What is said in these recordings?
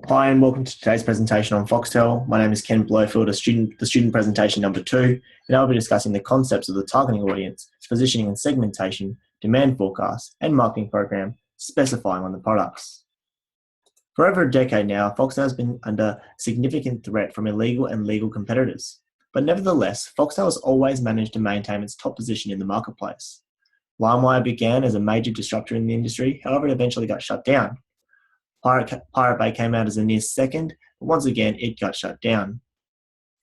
Hi and welcome to today's presentation on Foxtel. My name is Ken Blowfield, the student presentation number 2, and I'll be discussing the concepts of the targeting audience, positioning and segmentation, demand forecast, and marketing program specifying on the products. For over a decade now, Foxtel has been under significant threat from illegal and legal competitors. But nevertheless, Foxtel has always managed to maintain its top position in the marketplace. LimeWire began as a major disruptor in the industry, however it eventually got shut down. Pirate Bay came out as a near second, but once again it got shut down.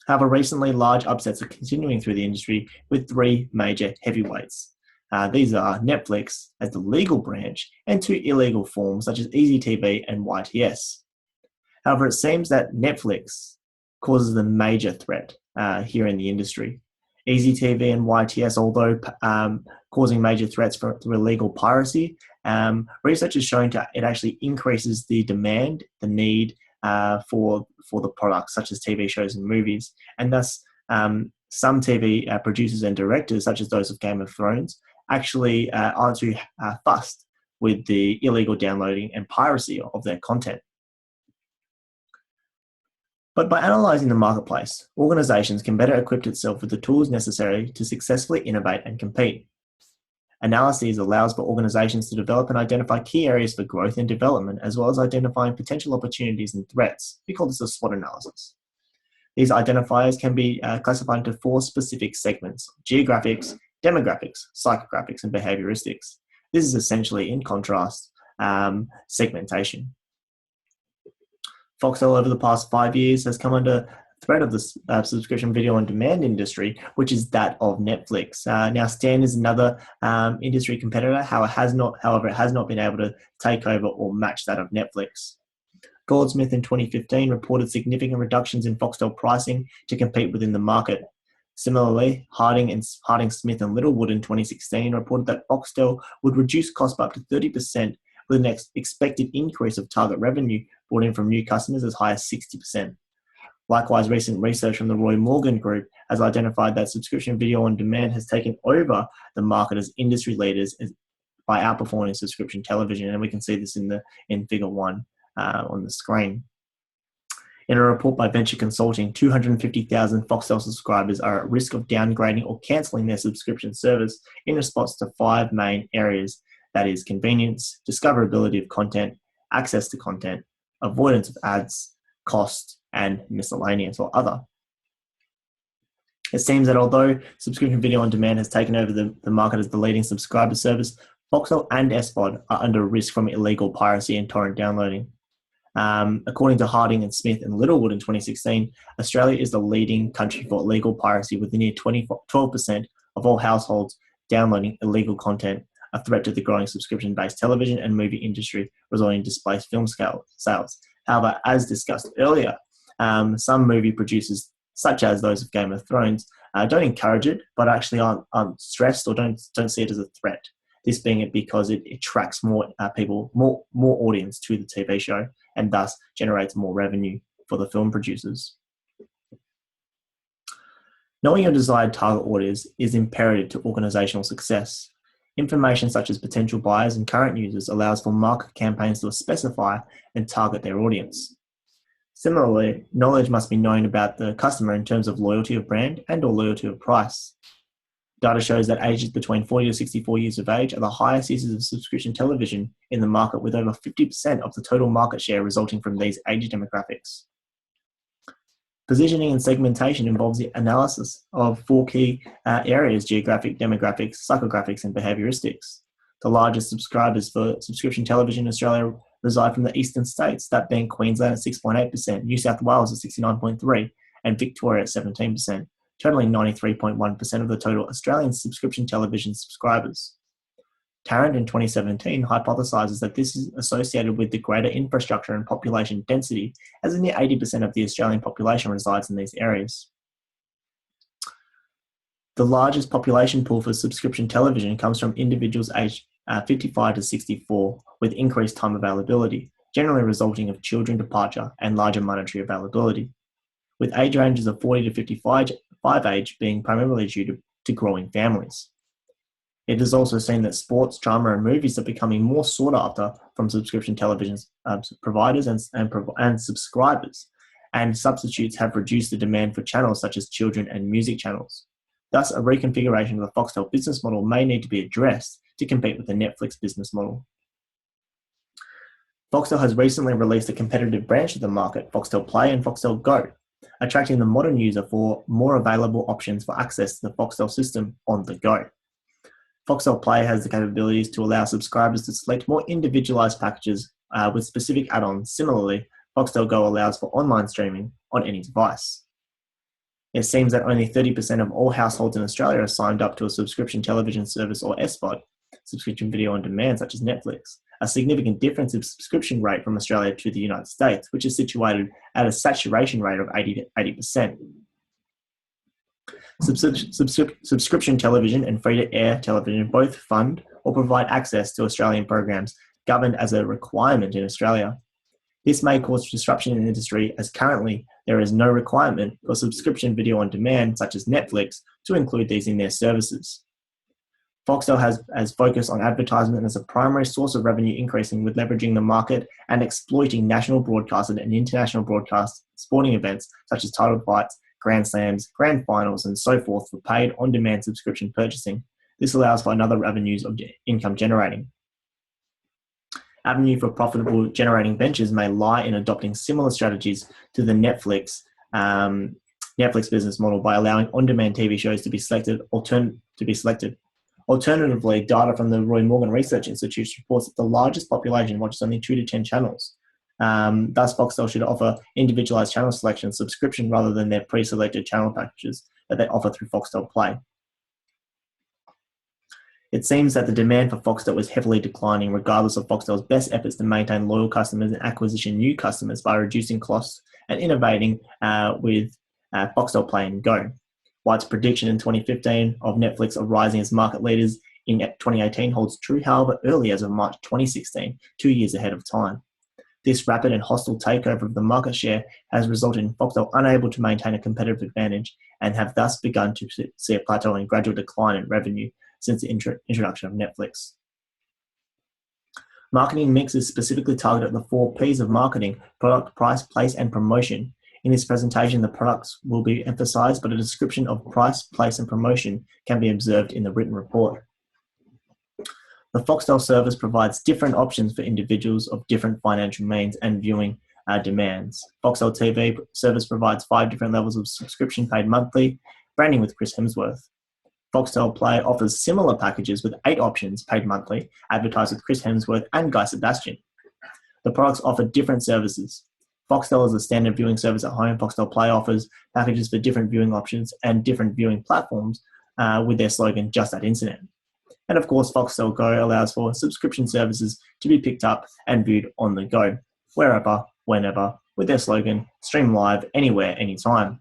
However, recently large upsets are continuing through the industry with 3 major heavyweights. These are Netflix as the legal branch and 2 illegal forms such as EasyTV and YTS. However, it seems that Netflix causes the major threat here in the industry. EasyTV and YTS, although causing major threats through illegal piracy, research has shown it actually increases the demand, the need for the products, such as TV shows and movies. And thus, some TV producers and directors, such as those of Game of Thrones, actually aren't too fussed with the illegal downloading and piracy of their content. But by analysing the marketplace, organisations can better equip itself with the tools necessary to successfully innovate and compete. Analysis allows for organisations to develop and identify key areas for growth and development, as well as identifying potential opportunities and threats. We call this a SWOT analysis. These identifiers can be classified into 4 specific segments: geographics, demographics, psychographics, and behaviouristics. This is essentially, in contrast, segmentation. Foxtel over the past 5 years has come under threat of the subscription video on demand industry, which is that of Netflix. Now, Stan is another industry competitor. However, it has not been able to take over or match that of Netflix. Goldsmith in 2015 reported significant reductions in Foxtel pricing to compete within the market. Similarly, Harding Smith and Littlewood in 2016 reported that Foxtel would reduce costs by up to 30%, with an expected increase of target revenue brought in from new customers as high as 60%. Likewise, recent research from the Roy Morgan Group has identified that subscription video on demand has taken over the market as industry leaders by outperforming subscription television, and we can see this in Figure 1 on the screen. In a report by Venture Consulting, 250,000 Foxtel subscribers are at risk of downgrading or cancelling their subscription service in response to 5 main areas. That is convenience, discoverability of content, access to content, avoidance of ads, cost, and miscellaneous or other. It seems that although subscription video on demand has taken over the market as the leading subscriber service, Foxtel and SVOD are under risk from illegal piracy and torrent downloading. According to Harding and Smith and Littlewood in 2016, Australia is the leading country for illegal piracy, with near 12% of all households downloading illegal content, a threat to the growing subscription-based television and movie industry, resulting in displaced film sales. However, as discussed earlier, some movie producers, such as those of Game of Thrones, don't encourage it, but actually aren't stressed or don't see it as a threat. This being it because it attracts more people, more audience to the TV show, and thus generates more revenue for the film producers. Knowing your desired target audience is imperative to organisational success. Information such as potential buyers and current users allows for market campaigns to specify and target their audience. Similarly, knowledge must be known about the customer in terms of loyalty of brand and or loyalty of price. Data shows that ages between 40 to 64 years of age are the highest users of subscription television in the market, with over 50% of the total market share resulting from these age demographics. Positioning and segmentation involves the analysis of 4 key areas: geographic, demographics, psychographics, and behaviouristics. The largest subscribers for subscription television in Australia reside from the eastern states, that being Queensland at 6.8%, New South Wales at 69.3%, and Victoria at 17%, totaling 93.1% of the total Australian subscription television subscribers. Tarrant in 2017 hypothesises that this is associated with the greater infrastructure and population density, as near 80% of the Australian population resides in these areas. The largest population pool for subscription television comes from individuals aged 55 to 64, with increased time availability, generally resulting of children departure and larger monetary availability, with age ranges of 40 to 55 age being primarily due to growing families. It is also seen that sports, drama, and movies are becoming more sought after from subscription television providers and subscribers, and substitutes have reduced the demand for channels such as children and music channels. Thus, a reconfiguration of the Foxtel business model may need to be addressed to compete with the Netflix business model. Foxtel has recently released a competitive branch of the market, Foxtel Play and Foxtel Go, attracting the modern user for more available options for access to the Foxtel system on the go. Foxtel Play has the capabilities to allow subscribers to select more individualized packages with specific add-ons. Similarly, Foxtel Go allows for online streaming on any device. It seems that only 30% of all households in Australia are signed up to a subscription television service or SVOD, subscription video on demand, such as Netflix. A significant difference in subscription rate from Australia to the United States, which is situated at a saturation rate of 80%. Subscription television and free-to-air television both fund or provide access to Australian programs governed as a requirement in Australia. This may cause disruption in the industry, as currently there is no requirement for subscription video on demand, such as Netflix, to include these in their services. Foxtel has focused on advertisement as a primary source of revenue increasing, with leveraging the market and exploiting national broadcast and international broadcast sporting events such as title fights, grand slams, grand finals, and so forth for paid on-demand subscription purchasing. This allows for another avenues of income generating. Avenue for profitable generating ventures may lie in adopting similar strategies to the Netflix business model by allowing on-demand TV shows to be selected. Alternatively, data from the Roy Morgan Research Institute reports that the largest population watches only 2 to 10 channels. Thus, Foxtel should offer individualized channel selection subscription rather than their pre-selected channel packages that they offer through Foxtel Play. It seems that the demand for Foxtel is heavily declining, regardless of Foxtel's best efforts to maintain loyal customers and acquisition new customers by reducing costs and innovating with Foxtel Play and Go. White's prediction in 2015 of Netflix rising as market leaders in 2018 holds true, however, early as of March 2016, 2 years ahead of time. This rapid and hostile takeover of the market share has resulted in Foxtel unable to maintain a competitive advantage and have thus begun to see a plateau and gradual decline in revenue since the introduction of Netflix. Marketing mix is specifically targeted at the 4 Ps of marketing: product, price, place, and promotion. In this presentation, the products will be emphasized, but a description of price, place, and promotion can be observed in the written report. The Foxtel service provides different options for individuals of different financial means and viewing demands. Foxtel TV service provides 5 different levels of subscription paid monthly, branding with Chris Hemsworth. Foxtel Play offers similar packages with 8 options paid monthly, advertised with Chris Hemsworth and Guy Sebastian. The products offer different services. Foxtel is a standard viewing service at home. Foxtel Play offers packages for different viewing options and different viewing platforms with their slogan, "Just That Internet." And of course, Foxtel Go allows for subscription services to be picked up and viewed on the go, wherever, whenever, with their slogan, "Stream live, anywhere, anytime."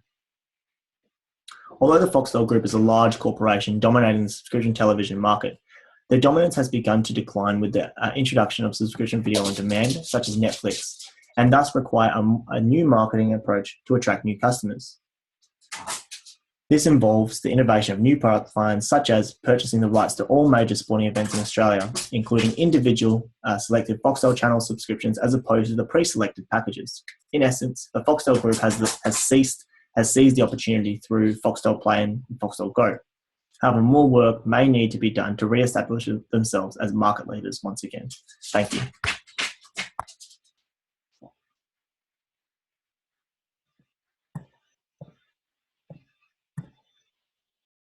Although the Foxtel Group is a large corporation dominating the subscription television market, their dominance has begun to decline with the introduction of subscription video on demand, such as Netflix, and thus require a new marketing approach to attract new customers. This involves the innovation of new product lines, such as purchasing the rights to all major sporting events in Australia, including individual selected Foxtel channel subscriptions as opposed to the pre-selected packages. In essence, the Foxtel Group has seized the opportunity through Foxtel Play and Foxtel Go. However, more work may need to be done to re-establish themselves as market leaders once again. Thank you.